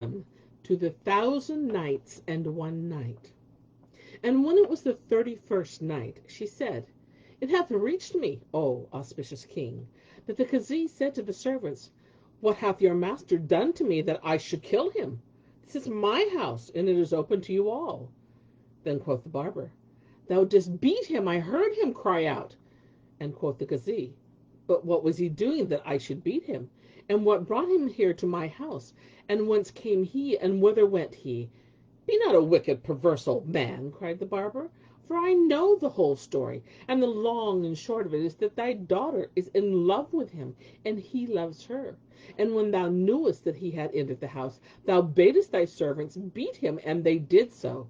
To the 1,000 Nights and 1 Night. And when it was the 31st night, she said, It hath reached me, O auspicious king, that the Kazi said to the servants, What hath your master done to me that I should kill him? This is my house, and it is open to you all. Then quoth the barber, Thou didst beat him, I heard him cry out. And quoth the Kazi, But what was he doing that I should beat him? And what brought him here to my house? And whence came he, and whither went he? Be not a wicked, perverse old man, cried the barber, for I know the whole story, and the long and short of it is that thy daughter is in love with him, and he loves her. And when thou knewest that he had entered the house, thou badest thy servants beat him, and they did so.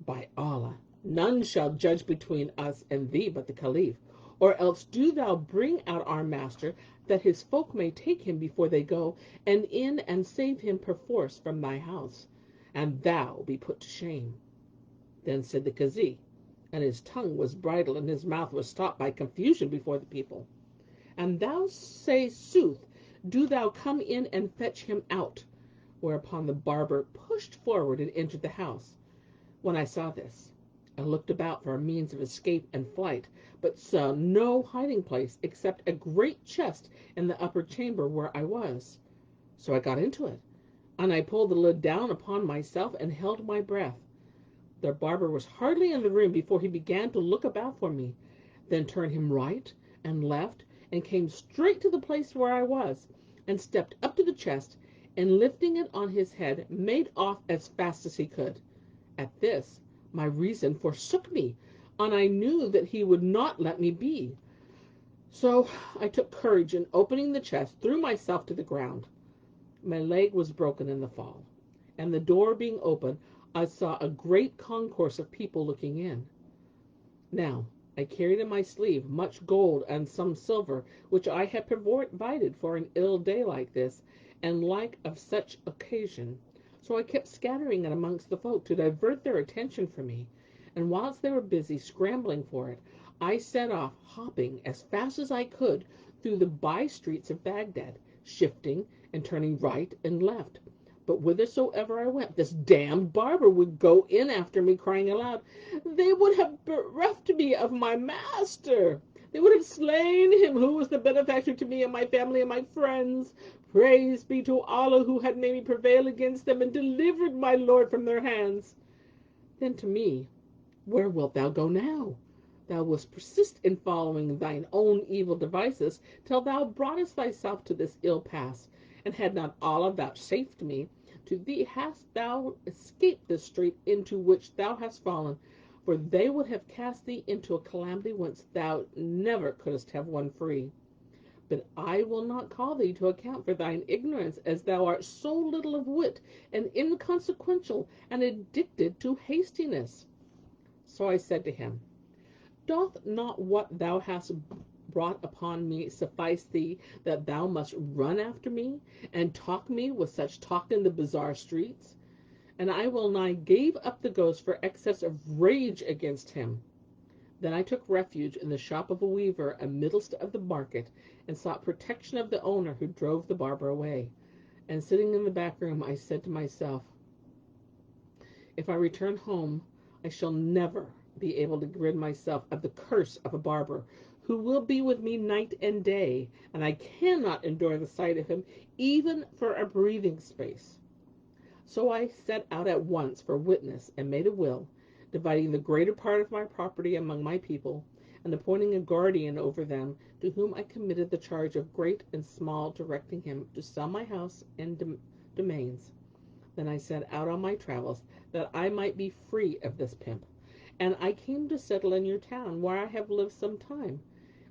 By Allah, none shall judge between us and thee but the Caliph, or else do thou bring out our master, that his folk may take him before they go, and in and save him perforce from thy house, and thou be put to shame. Then said the Kazi, and his tongue was bridled, and his mouth was stopped by confusion before the people, And thou say sooth, do thou come in and fetch him out. Whereupon the barber pushed forward and entered the house. When I saw this, I looked about for a means of escape and flight, but saw no hiding place except a great chest in the upper chamber where I was. So I got into it, and I pulled the lid down upon myself and held my breath. The barber was hardly in the room before he began to look about for me, then turned him right and left, and came straight to the place where I was, and stepped up to the chest, and lifting it on his head, made off as fast as he could. At this, my reason forsook me, and I knew that he would not let me be. So I took courage, and opening the chest, threw myself to the ground. My leg was broken in the fall, and the door being open, I saw a great concourse of people looking in. Now I carried in my sleeve much gold and some silver, which I had provided for an ill day like this, and like of such occasion. So I kept scattering it amongst the folk to divert their attention from me, and whilst they were busy scrambling for it, I set off, hopping as fast as I could through the by streets of Baghdad, shifting and turning right and left. But whithersoever I went, this damned barber would go in after me, crying aloud, They would have bereft me of my master. They would have slain him who was the benefactor to me and my family and my friends. Praise be to Allah who had made me prevail against them and delivered my lord from their hands. Then to me, Where wilt thou go now? Thou wouldst persist in following thine own evil devices till thou broughtest thyself to this ill pass, and had not Allah vouchsafed me, to thee hast thou escaped the strait into which thou hast fallen, for they would have cast thee into a calamity whence thou never couldst have won free. But I will not call thee to account for thine ignorance, as thou art so little of wit, and inconsequential, and addicted to hastiness. So I said to him, Doth not what thou hast brought upon me suffice thee, that thou must run after me, and talk me with such talk in the bazaar streets? And I well nigh gave up the ghost for excess of rage against him. Then I took refuge in the shop of a weaver amidst of the market, and sought protection of the owner who drove the barber away. And sitting in the back room, I said to myself, If I return home, I shall never be able to rid myself of the curse of a barber, who will be with me night and day, and I cannot endure the sight of him even for a breathing space. So I set out at once for witness, and made a will, dividing the greater part of my property among my people, and appointing a guardian over them, to whom I committed the charge of great and small, directing him to sell my house and domains. Then I set out on my travels, that I might be free of this pimp, and I came to settle in your town, where I have lived some time.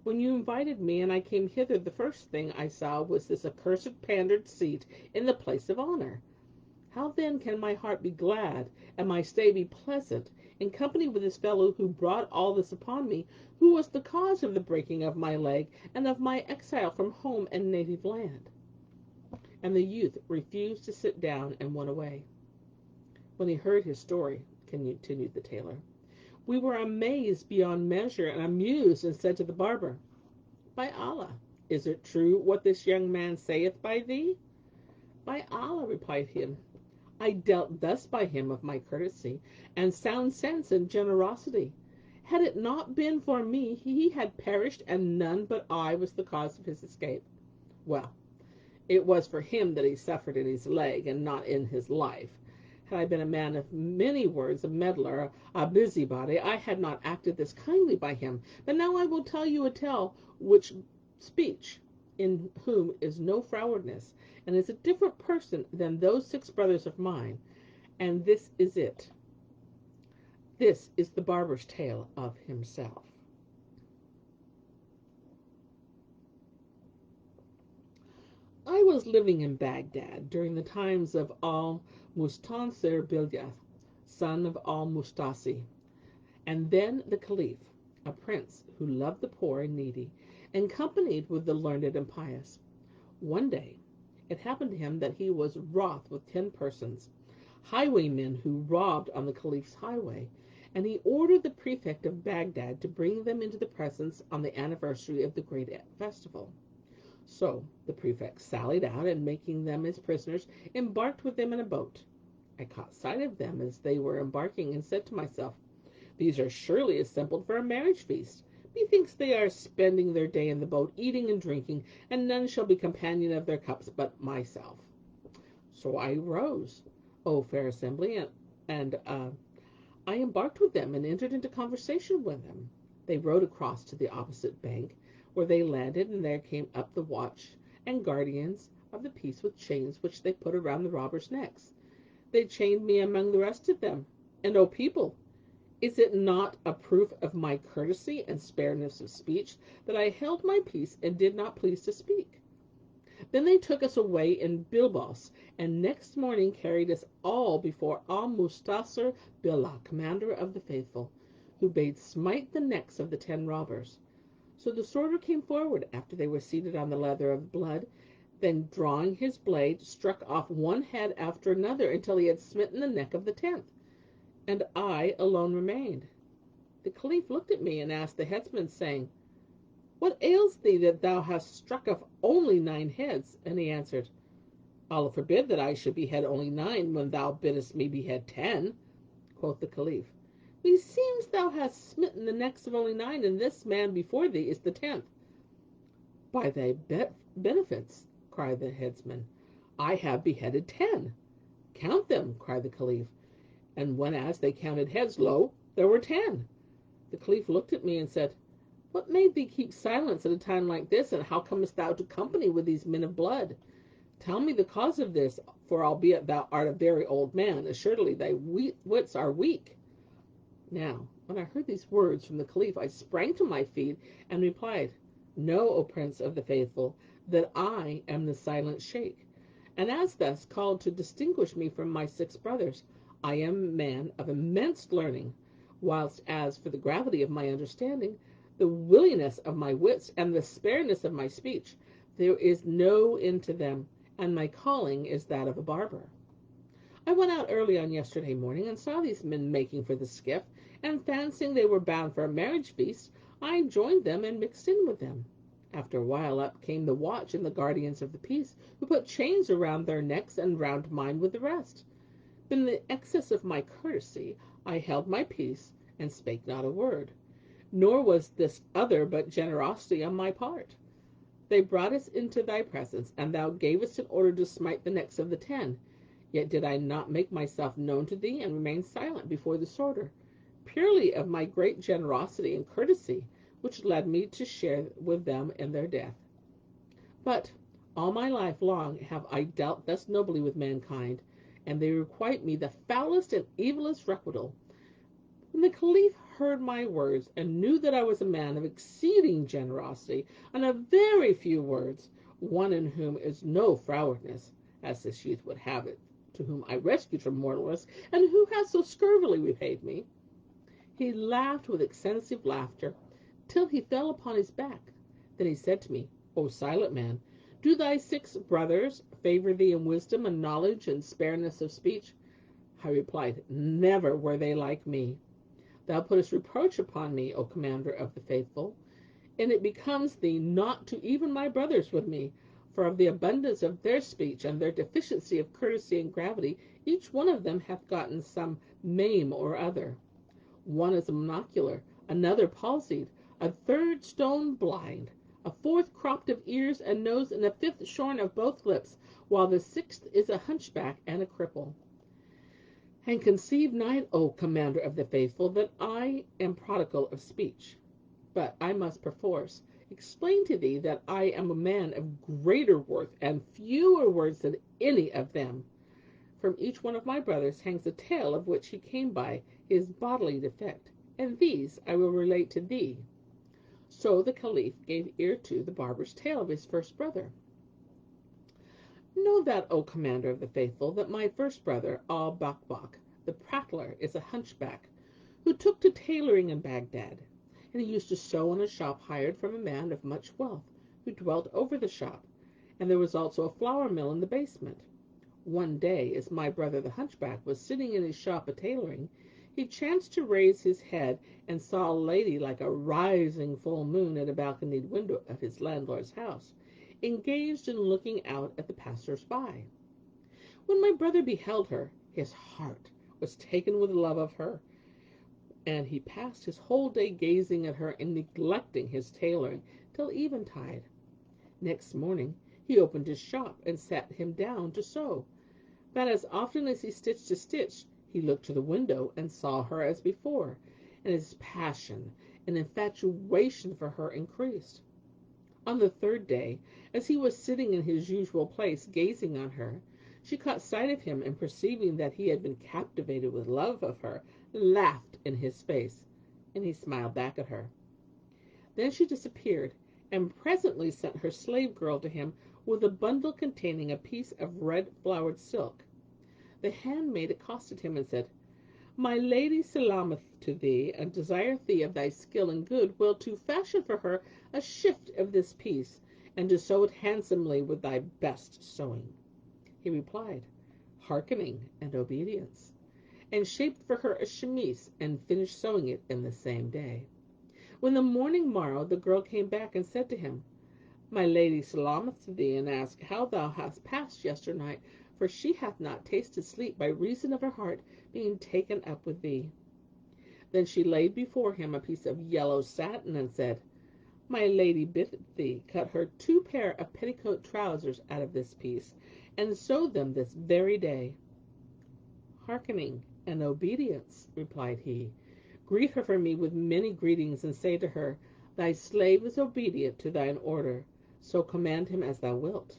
When you invited me, and I came hither, the first thing I saw was this accursed pandered seat in the place of honor. How then can my heart be glad, and my stay be pleasant, in company with this fellow who brought all this upon me, who was the cause of the breaking of my leg, and of my exile from home and native land? And the youth refused to sit down, and went away. When he heard his story, continued the tailor, we were amazed beyond measure, and amused, and said to the barber, By Allah, is it true what this young man saith by thee? By Allah, replied he, I dealt thus by him of my courtesy, and sound sense and generosity. Had it not been for me, he had perished, and none but I was the cause of his escape. Well, it was for him that he suffered in his leg, and not in his life. Had I been a man of many words, a meddler, a busybody, I had not acted this kindly by him. But now I will tell you a tale which speech, in whom is no frowardness, and is a different person than those 6 brothers of mine. And this is it. This is the barber's tale of himself. I was living in Baghdad during the times of al-Mustansir Bilyath, son of al-Mustasi, and then the Caliph, a prince who loved the poor and needy, and companied with the learned and pious. One day it happened to him that he was wroth with 10 persons, highwaymen who robbed on the Caliph's highway, and he ordered the prefect of Baghdad to bring them into the presence on the anniversary of the great festival. So the prefect sallied out, and making them his prisoners, embarked with them in a boat. I caught sight of them as they were embarking, and said to myself, "These are surely assembled for a marriage feast. Methinks they are spending their day in the boat, eating and drinking, and none shall be companion of their cups but myself." So I rose, O fair assembly, and I embarked with them, and entered into conversation with them. They rowed across to the opposite bank, where they landed, and there came up the watch and guardians of the peace with chains which they put around the robbers' necks. They chained me among the rest of them. And, O people, is it not a proof of my courtesy and spareness of speech that I held my peace and did not please to speak? Then they took us away in bilbos, and next morning carried us all before al-Mustasir Billah, commander of the faithful, who bade smite the necks of the 10 robbers. So the sworder came forward after they were seated on the leather of blood, then drawing his blade, struck off one head after another until he had smitten the neck of the 10th, and I alone remained. The Caliph looked at me and asked the headsman, saying, "What ails thee that thou hast struck off only 9 heads?" And he answered, "Allah forbid that I should behead only 9 when thou biddest me behead 10." Quoth the Caliph, "Meseems thou hast smitten the necks of only 9, and this man before thee is the 10th. "By thy benefits," cried the headsman, "I have beheaded 10. "Count them," cried the Caliph. And whenas they counted heads, lo, there were 10. The Caliph looked at me and said, "What made thee keep silence at a time like this, and how comest thou to company with these men of blood? Tell me the cause of this, for albeit thou art a very old man, assuredly thy wits are weak." Now, when I heard these words from the Caliph, I sprang to my feet and replied, "Know, O Prince of the Faithful, that I am the silent Sheikh, and as thus called to distinguish me from my 6 brothers, I am a man of immense learning, whilst as for the gravity of my understanding, the willingness of my wits, and the spareness of my speech, there is no end to them, and my calling is that of a barber. I went out early on yesterday morning, and saw these men making for the skiff, and fancying they were bound for a marriage feast, I joined them and mixed in with them. After a while up came the watch and the guardians of the peace, who put chains around their necks and round mine with the rest. But in the excess of my courtesy I held my peace, and spake not a word. Nor was this other but generosity on my part. They brought us into thy presence, and thou gavest an order to smite the necks of the 10. Yet did I not make myself known to thee, and remain silent before the sworder, purely of my great generosity and courtesy, which led me to share with them in their death. But all my life long have I dealt thus nobly with mankind, and they requite me the foulest and evilest requital. When the Caliph heard my words, and knew that I was a man of exceeding generosity, and of very few words, one in whom is no frowardness, as this youth would have it, to whom I rescued from mortal risk, and who has so scurvily repaid me, he laughed with extensive laughter, till he fell upon his back. Then he said to me, "O silent man, do thy 6 brothers favor thee in wisdom and knowledge and spareness of speech?" I replied, "Never were they like me. Thou puttest reproach upon me, O commander of the faithful, and it becomes thee not to even my brothers with me, for of the abundance of their speech and their deficiency of courtesy and gravity, Each one of them hath gotten some maim or other. One is a monocular, another palsied, a third stone blind, a fourth cropped of ears and nose, and a fifth shorn of both lips, while the sixth is a hunchback and a cripple. And conceive not, O commander of the faithful, that I am prodigal of speech. But I must perforce explain to thee that I am a man of greater worth and fewer words than any of them. From each one of my brothers hangs a tale of which he came by his bodily defect, and these I will relate to thee. So the Caliph gave ear to the barber's tale of his first brother. Know that, O commander of the faithful, that my first brother, Al-Bakbak, the prattler, is a hunchback, who took to tailoring in Baghdad, and he used to sew in a shop hired from a man of much wealth, who dwelt over the shop, and there was also a flour mill in the basement. One day, as my brother the hunchback was sitting in his shop a-tailoring, he chanced to raise his head and saw a lady like a rising full moon at a balconied window of his landlord's house, engaged in looking out at the passers-by. When my brother beheld her, his heart was taken with love of her, and he passed his whole day gazing at her and neglecting his tailoring till eventide. Next morning he opened his shop and sat him down to sew. But as often as he stitched a stitch, he looked to the window and saw her as before, and his passion and infatuation for her increased. On the third day, as he was sitting in his usual place gazing on her, she caught sight of him, and perceiving that he had been captivated with love of her, laughed in his face, and he smiled back at her. Then she disappeared, and presently sent her slave girl to him with a bundle containing a piece of red flowered silk. The handmaid accosted him and said, My lady salameth to thee, and desireth thee of thy skill and good will to fashion for her a shift of this piece, and to sew it handsomely with thy best sewing. He replied, Hearkening and obedience, and shaped for her a chemise, and finished sewing it in the same day. When the morning morrowed, the girl came back and said to him, My lady salameth to thee, and asked how thou hast passed yesternight, for she hath not tasted sleep by reason of her heart being taken up with thee. Then she laid before him a piece of yellow satin, and said, My lady bid thee cut her 2 pair of petticoat trousers out of this piece, and sew them this very day. Hearkening and obedience, replied he. Greet her for me with many greetings, and say to her, Thy slave is obedient to thine order, so command him as thou wilt.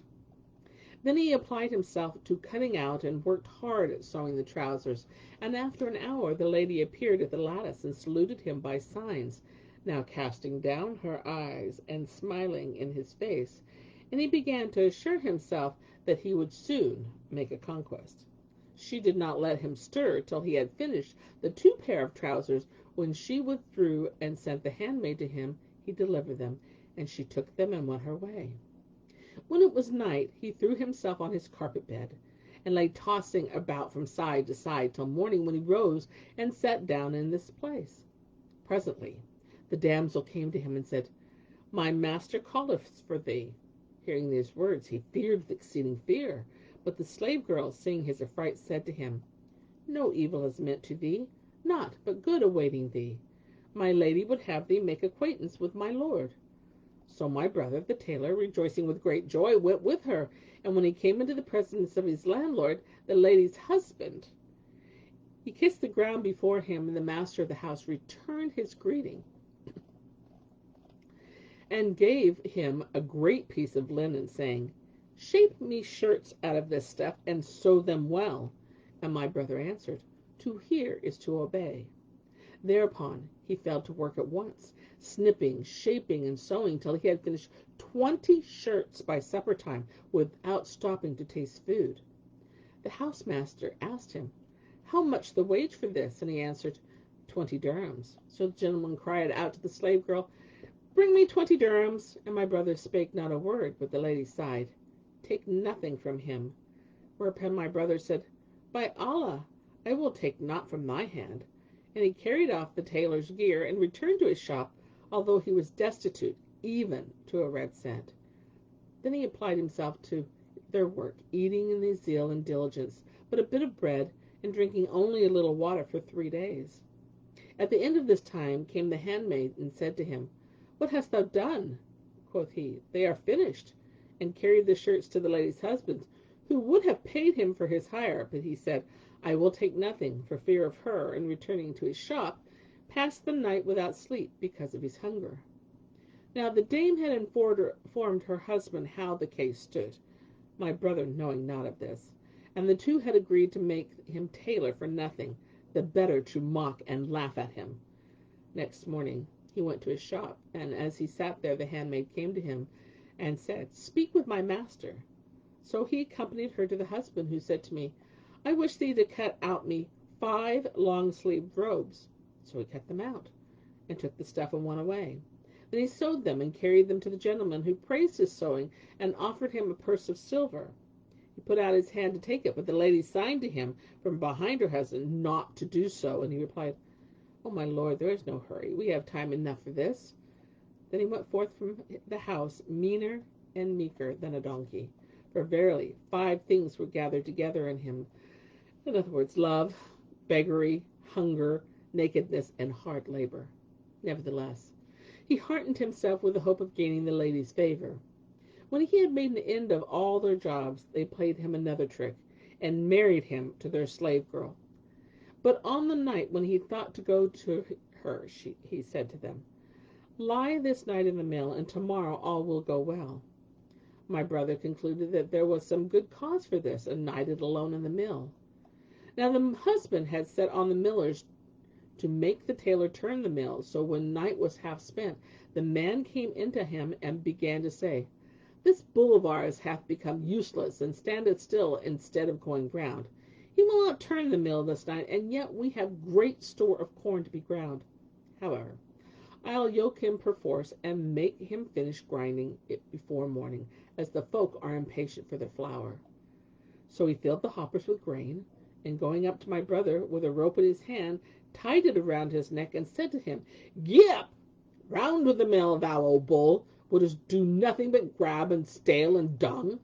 Then he applied himself to cutting out, and worked hard at sewing the trousers, and after an hour the lady appeared at the lattice and saluted him by signs, now casting down her eyes and smiling in his face, and he began to assure himself that he would soon make a conquest. She did not let him stir till he had finished the 2 pair of trousers. When she withdrew and sent the handmaid to him, he delivered them, and she took them and went her way. When it was night, he threw himself on his carpet bed, and lay tossing about from side to side till morning, when he rose and sat down in this place. Presently the damsel came to him and said, My master calleth for thee. Hearing these words, he feared with exceeding fear, but the slave girl, seeing his affright, said to him, No evil is meant to thee, naught but good awaiting thee. My lady would have thee make acquaintance with my lord. So my brother, the tailor, rejoicing with great joy, went with her, and when he came into the presence of his landlord, the lady's husband, he kissed the ground before him, and the master of the house returned his greeting, and gave him a great piece of linen, saying, Shape me shirts out of this stuff, and sew them well. And my brother answered, To hear is to obey. Thereupon he fell to work at once, snipping, shaping, and sewing, till he had finished 20 shirts by supper time, without stopping to taste food. The housemaster asked him, How much the wage for this? And he answered, 20 dirhams. So the gentleman cried out to the slave girl, Bring me 20 dirhams. And my brother spake not a word, but the lady sighed, Take nothing from him. Whereupon my brother said, By Allah, I will take naught from thy hand. And he carried off the tailor's gear, and returned to his shop, although he was destitute even to a red cent. Then he applied himself to their work, eating in his zeal and diligence, but a bit of bread, and drinking only a little water for 3 days. At the end of this time came the handmaid and said to him, What hast thou done? Quoth he, They are finished, and carried the shirts to the lady's husband, who would have paid him for his hire, but he said, I will take nothing, for fear of her, and returning to his shop, passed the night without sleep because of his hunger. Now the dame had informed her husband how the case stood, my brother knowing not of this, and the two had agreed to make him tailor for nothing, the better to mock and laugh at him. Next morning he went to his shop, and as he sat there the handmaid came to him and said, Speak with my master. So he accompanied her to the husband, who said to me, I wish thee to cut out me 5 long-sleeved robes. So he cut them out, and took the stuff and went away. Then he sewed them and carried them to the gentleman, who praised his sewing and offered him a purse of silver. He put out his hand to take it, but the lady signed to him from behind her husband not to do so, and he replied, Oh, my lord, there is no hurry. We have time enough for this. Then he went forth from the house, meaner and meeker than a donkey. For verily 5 things were gathered together in him. In other words, love, beggary, hunger, nakedness, and hard labor. Nevertheless, he heartened himself with the hope of gaining the lady's favor. When he had made an end of all their jobs, they played him another trick, and married him to their slave girl. But on the night when he thought to go to her, he said to them, Lie this night in the mill, and tomorrow all will go well. My brother concluded that there was some good cause for this, and nighted alone in the mill. Now the husband had set on the millers to make the tailor turn the mill, so when night was half spent, the man came into him and began to say, This bull of ours hath become useless, and standeth still instead of going ground. He will not turn the mill this night, and yet we have great store of corn to be ground. However, I'll yoke him perforce, and make him finish grinding it before morning, as the folk are impatient for their flour. So he filled the hoppers with grain, and going up to my brother with a rope in his hand, tied it around his neck, and said to him, Get up! Round with the mill, thou old bull! Wouldst do nothing but grab and stale and dung?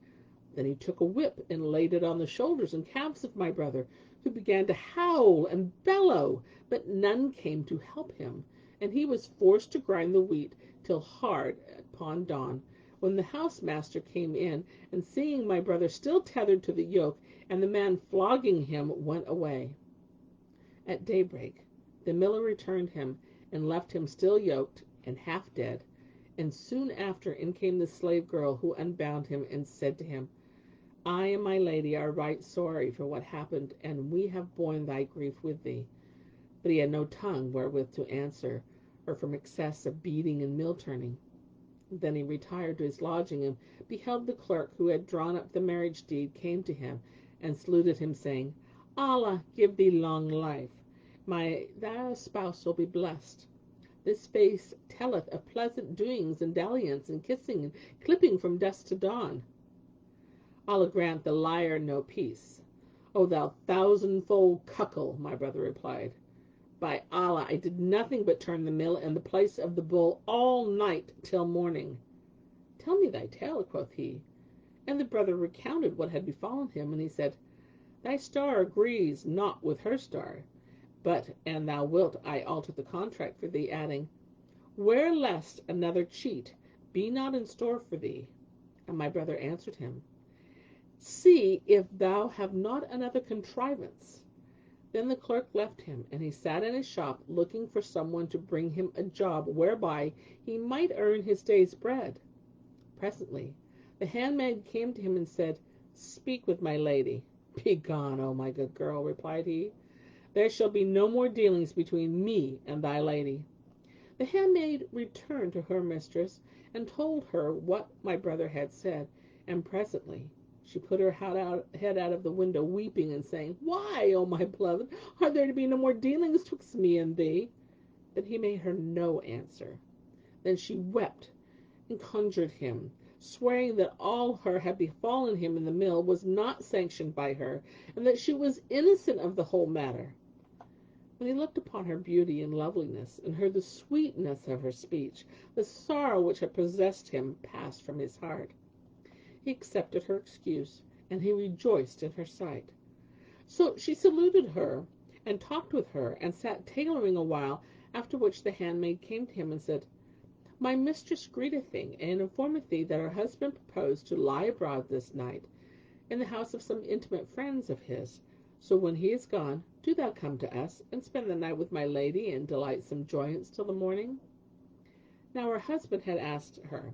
Then he took a whip and laid it on the shoulders and calves of my brother, who began to howl and bellow, but none came to help him, and he was forced to grind the wheat till hard upon dawn, when the housemaster came in, and seeing my brother still tethered to the yoke, and the man flogging him, went away. At daybreak the miller returned him, and left him still yoked and half dead, and soon after in came the slave girl, who unbound him, and said to him, I and my lady are right sorry for what happened, and we have borne thy grief with thee. But he had no tongue wherewith to answer her from excess of beating and mill turning. Then he retired to his lodging, and beheld the clerk who had drawn up the marriage deed came to him, and saluted him, saying, Allah give thee long life. Thy spouse will be blessed. This face telleth of pleasant doings and dalliance and kissing and clipping from dusk to dawn. Allah grant the liar no peace. O thou thousandfold cuckold, my brother replied. By Allah, I did nothing but turn the mill in the place of the bull all night till morning. Tell me thy tale, quoth he. And the brother recounted what had befallen him, and he said, Thy star agrees not with her star, but an thou wilt I alter the contract for thee, adding, Where lest another cheat be not in store for thee. And my brother answered him, See if thou have not another contrivance. Then the clerk left him, and he sat in his shop, looking for someone to bring him a job whereby he might earn his day's bread. Presently the handmaid came to him and said, Speak with my lady. Begone, O my good girl, replied he. There shall be no more dealings between me and thy lady. The handmaid returned to her mistress, and told her what my brother had said, and presently she put her head out of the window, weeping, and saying, Why, O my beloved, are there to be no more dealings twixt me and thee? But he made her no answer. Then she wept and conjured him, swearing that all her had befallen him in the mill was not sanctioned by her, and that she was innocent of the whole matter. When he looked upon her beauty and loveliness, and heard the sweetness of her speech, the sorrow which had possessed him passed from his heart. He accepted her excuse, and he rejoiced in her sight. So she saluted her, and talked with her, and sat tailoring a while, after which the handmaid came to him and said, My mistress greeteth thee, and informeth thee that her husband proposed to lie abroad this night, in the house of some intimate friends of his. So when he is gone, do thou come to us, and spend the night with my lady, and delight some joyance till the morning. Now her husband had asked her,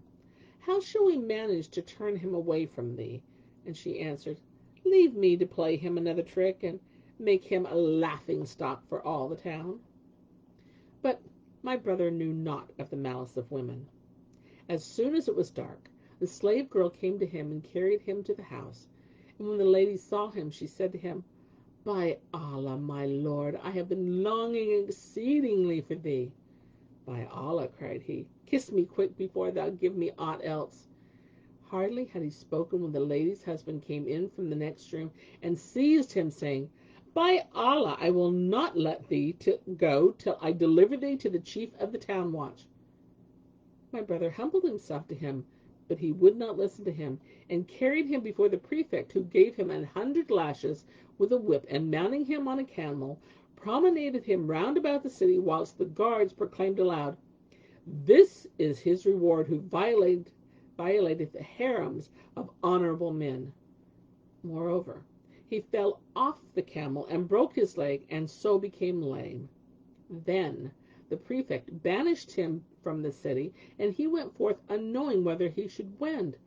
How shall we manage to turn him away from thee? And she answered, Leave me to play him another trick, and make him a laughing stock for all the town. But my brother knew naught of the malice of women. As soon as it was dark, the slave girl came to him and carried him to the house. And when the lady saw him, she said to him, By Allah, my lord, I have been longing exceedingly for thee. By Allah, cried he, kiss me quick before thou give me aught else. Hardly had he spoken when the lady's husband came in from the next room and seized him, saying, By Allah, I will not let thee go till I deliver thee to the chief of the town watch. My brother humbled himself to him, but he would not listen to him, and carried him before the prefect, who gave him 100 lashes with a whip, and mounting him on a camel, promenaded him round about the city, whilst the guards proclaimed aloud, This is his reward who violated the harems of honorable men. Moreover, he fell off the camel and broke his leg, and so became lame. Then the prefect banished him from the city, and he went forth unknowing whither he should wend.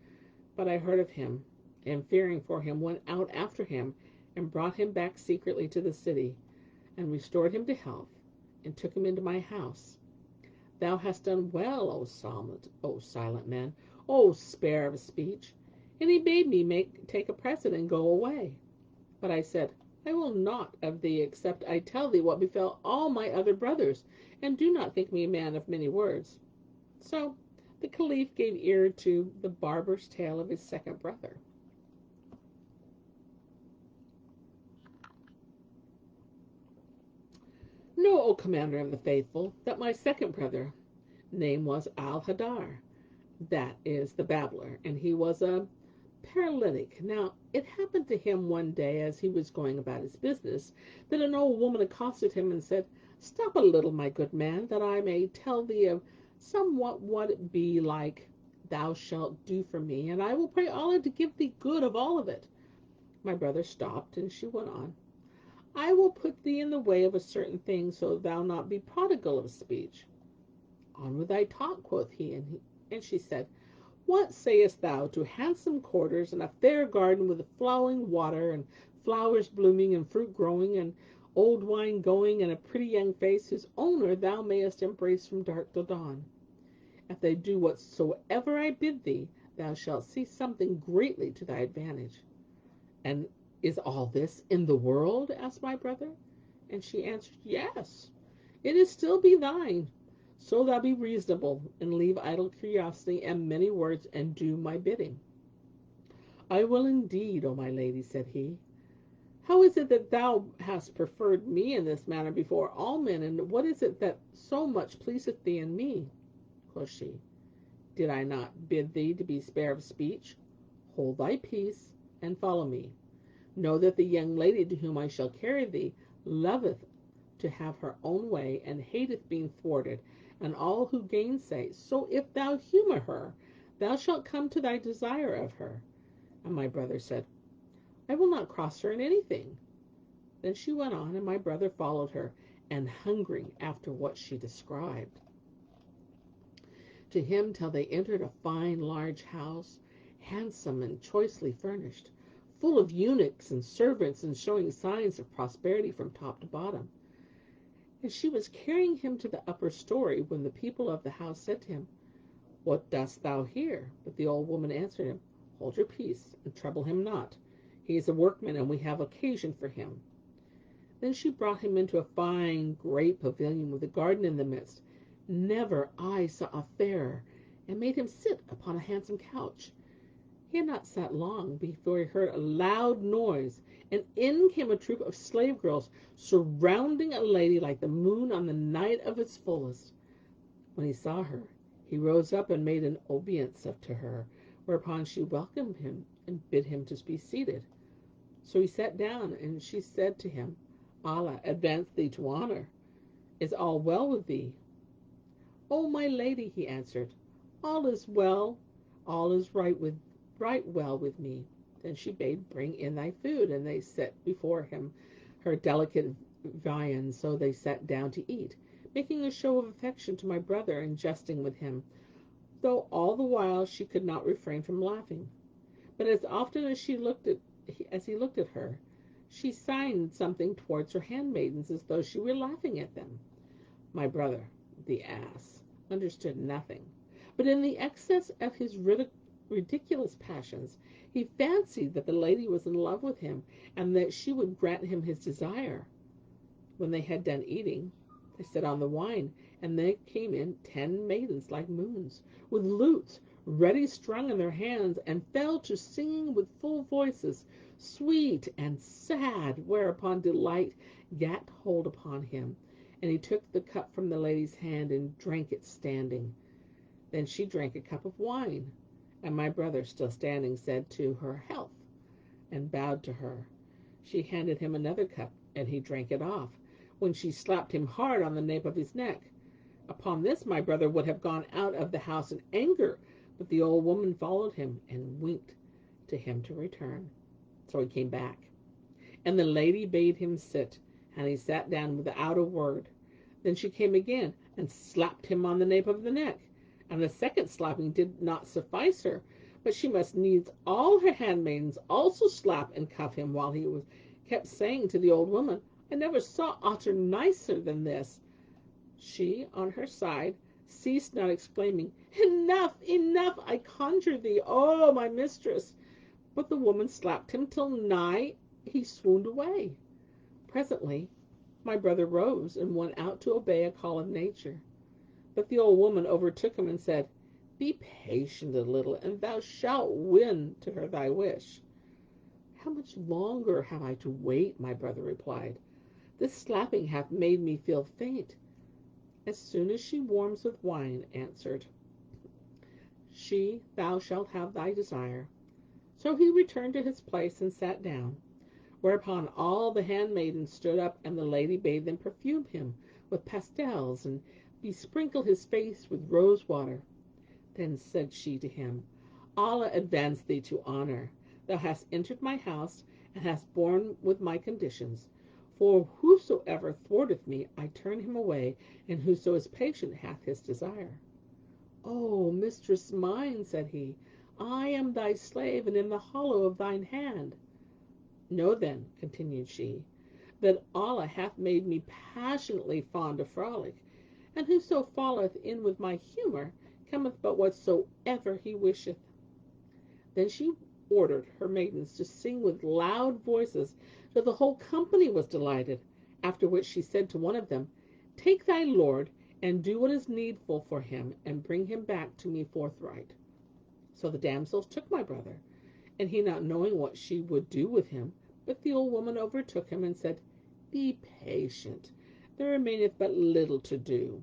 But I heard of him, and fearing for him, went out after him, and brought him back secretly to the city, and restored him to health, and took him into my house. Thou hast done well, O silent man, O spare of speech. And he bade me take a present and go away. But I said, I will not of thee, except I tell thee what befell all my other brothers, and do not think me a man of many words. So the Caliph gave ear to the barber's tale of his second brother. Know, O commander of the faithful, that my second brother name was Al-Hadar, that is the babbler, and he was a paralytic. Now, it happened to him one day, as he was going about his business, that an old woman accosted him and said, Stop a little, my good man, that I may tell thee of somewhat what it be like thou shalt do for me, and I will pray Allah to give thee good of all of it. My brother stopped, and she went on, I will put thee in the way of a certain thing, so thou not be prodigal of speech. On with thy talk, quoth he, and she said, What sayest thou to handsome quarters, and a fair garden with flowing water, and flowers blooming, and fruit growing, and old wine going, and a pretty young face, whose owner thou mayest embrace from dark till dawn? If thou do whatsoever I bid thee, thou shalt see something greatly to thy advantage. And is all this in the world? Asked my brother. And she answered, Yes, it is still be thine. So thou be reasonable, and leave idle curiosity and many words, and do my bidding. I will indeed, O my lady, said he. How is it that thou hast preferred me in this manner before all men, and what is it that so much pleaseth thee in me? Quoth she, Did I not bid thee to be spare of speech? Hold thy peace, and follow me. Know that the young lady to whom I shall carry thee loveth to have her own way, and hateth being thwarted, and all who gainsay. So if thou humour her, thou shalt come to thy desire of her. And my brother said, I will not cross her in anything. Then she went on, and my brother followed her, and hungering after what she described to him, till they entered a fine large house, handsome and choicely furnished, full of eunuchs and servants, and showing signs of prosperity from top to bottom. And she was carrying him to the upper story, when the people of the house said to him, What dost thou here? But the old woman answered him, Hold your peace, and trouble him not. He is a workman, and we have occasion for him. Then she brought him into a fine great pavilion, with a garden in the midst. Never eye saw a fairer, and made him sit upon a handsome couch. He had not sat long before he heard a loud noise, and in came a troop of slave girls, surrounding a lady like the moon on the night of its fullest. When he saw her, he rose up and made an obeisance to her, whereupon she welcomed him and bid him to be seated. So he sat down, and she said to him, Allah advance thee to honor. Is all well with thee? O my lady, he answered, all is well, all is right well with me. Then she bade bring in thy food, and they set before him her delicate viands. So they sat down to eat, making a show of affection to my brother and jesting with him, though all the while she could not refrain from laughing. But as often as he looked at her, she signed something towards her handmaidens as though she were laughing at them. My brother, the ass, understood nothing, but in the excess of his ridiculous passions, he fancied that the lady was in love with him and that she would grant him his desire. When they had done eating, they set on the wine, and there came in 10 maidens like moons, with lutes ready strung in their hands, and fell to singing with full voices, sweet and sad, whereupon delight gat hold upon him, and he took the cup from the lady's hand and drank it standing. Then she drank a cup of wine, and my brother, still standing, said to her, health, and bowed to her. She handed him another cup, and he drank it off, when she slapped him hard on the nape of his neck. Upon this my brother would have gone out of the house in anger, but the old woman followed him and winked to him to return. So he came back, and the lady bade him sit, and he sat down without a word. Then she came again and slapped him on the nape of the neck, and the second slapping did not suffice her, but she must needs all her handmaidens also slap and cuff him, while he kept saying to the old woman, I never saw otter nicer than this. She, on her side, ceased not exclaiming, enough, enough, I conjure thee, oh my mistress. But the woman slapped him till nigh he swooned away. Presently my brother rose and went out to obey a call of nature. But the old woman overtook him and said, be patient a little, and thou shalt win to her thy wish. How much longer have I to wait? My brother replied. This slapping hath made me feel faint. As soon as she warms with wine, answered she, thou shalt have thy desire. So he returned to his place and sat down, whereupon all the handmaidens stood up, and the lady bade them perfume him with pastels and besprinkle his face with rose water. Then said she to him, Allah advance thee to honor. Thou hast entered my house, and hast borne with my conditions. For whosoever thwarteth me, I turn him away, and whoso is patient hath his desire. O mistress mine, said he, I am thy slave, and in the hollow of thine hand. Know then, continued she, that Allah hath made me passionately fond of frolic, and whoso falleth in with my humour cometh but whatsoever he wisheth. Then she ordered her maidens to sing with loud voices till the whole company was delighted, after which she said to one of them, take thy lord, and do what is needful for him, and bring him back to me forthright. So the damsels took my brother, and he not knowing what she would do with him, but the old woman overtook him and said, be patient, there remaineth but little to do.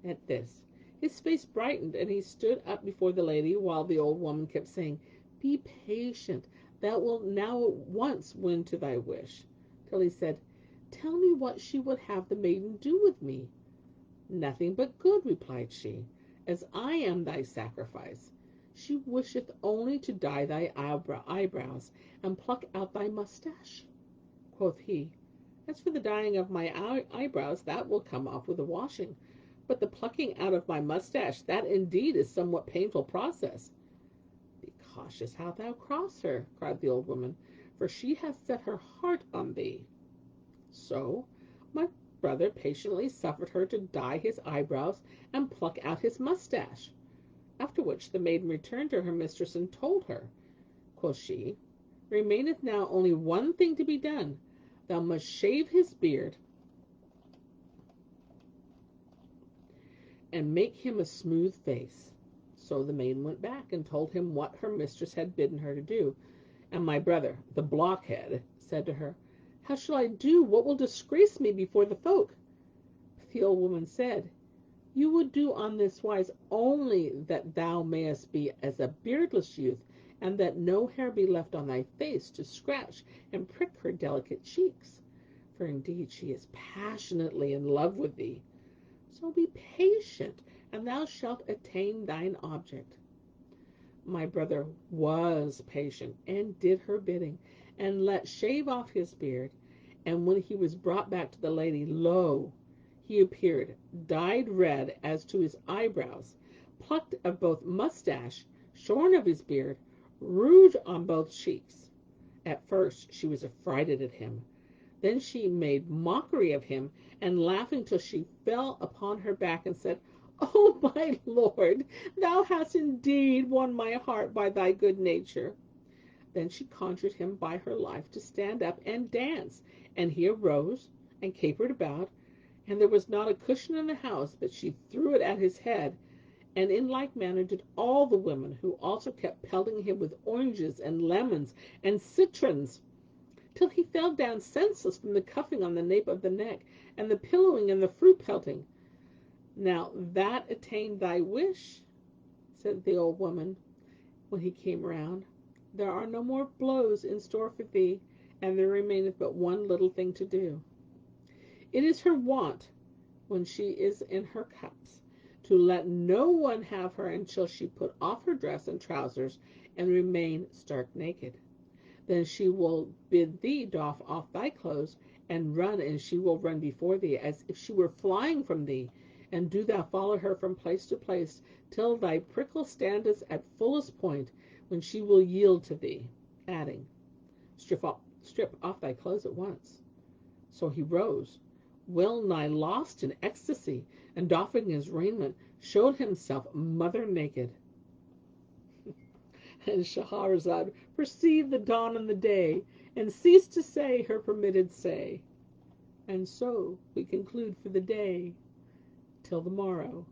At this his face brightened, and he stood up before the lady, while the old woman kept saying, be patient, thou wilt now at once win to thy wish, till he said, tell me what she would have the maiden do with me. Nothing but good, replied she, as I am thy sacrifice. She wisheth only to dye thy eyebrows, and pluck out thy mustache. Quoth he, as for the dyeing of my eyebrows, that will come off with the washing, but the plucking out of my mustache, that indeed is somewhat painful process. Be cautious how thou cross her, cried the old woman, for she hath set her heart on thee. So my brother patiently suffered her to dye his eyebrows and pluck out his mustache, after which the maiden returned to her mistress and told her. Quoth she, remaineth now only one thing to be done. Thou must shave his beard and make him a smooth face. So the maiden went back and told him what her mistress had bidden her to do. And my brother, the blockhead, said to her, how shall I do what will disgrace me before the folk? But the old woman said, you would do on this wise only that thou mayest be as a beardless youth, and that no hair be left on thy face to scratch and prick her delicate cheeks. For indeed she is passionately in love with thee. So be patient, and thou shalt attain thine object. My brother was patient, and did her bidding, and let shave off his beard. And when he was brought back to the lady, lo, he appeared, dyed red as to his eyebrows, plucked of both mustache, shorn of his beard, rouge on both cheeks. At first she was affrighted at him. Then she made mockery of him, and laughing till she fell upon her back, and said, O my lord, thou hast indeed won my heart by thy good nature. Then she conjured him by her life to stand up and dance, and he arose and capered about, and there was not a cushion in the house but she threw it at his head, and in like manner did all the women, who also kept pelting him with oranges and lemons and citrons, till he fell down senseless from the cuffing on the nape of the neck, and the pillowing and the fruit pelting. Now that attained thy wish, said the old woman, when he came round. There are no more blows in store for thee, and there remaineth but one little thing to do. It is her wont, when she is in her cups, to let no one have her until she put off her dress and trousers, and remain stark naked. Then she will bid thee doff off thy clothes, and run, and she will run before thee, as if she were flying from thee, and do thou follow her from place to place, till thy prickle standeth at fullest point, when she will yield to thee, adding, strip off thy clothes at once. So he rose, well nigh lost in ecstasy, and doffing his raiment, showed himself mother naked. And Shahrazad perceived the dawn of the day, and ceased to say her permitted say. And so we conclude for the day. Till the morrow.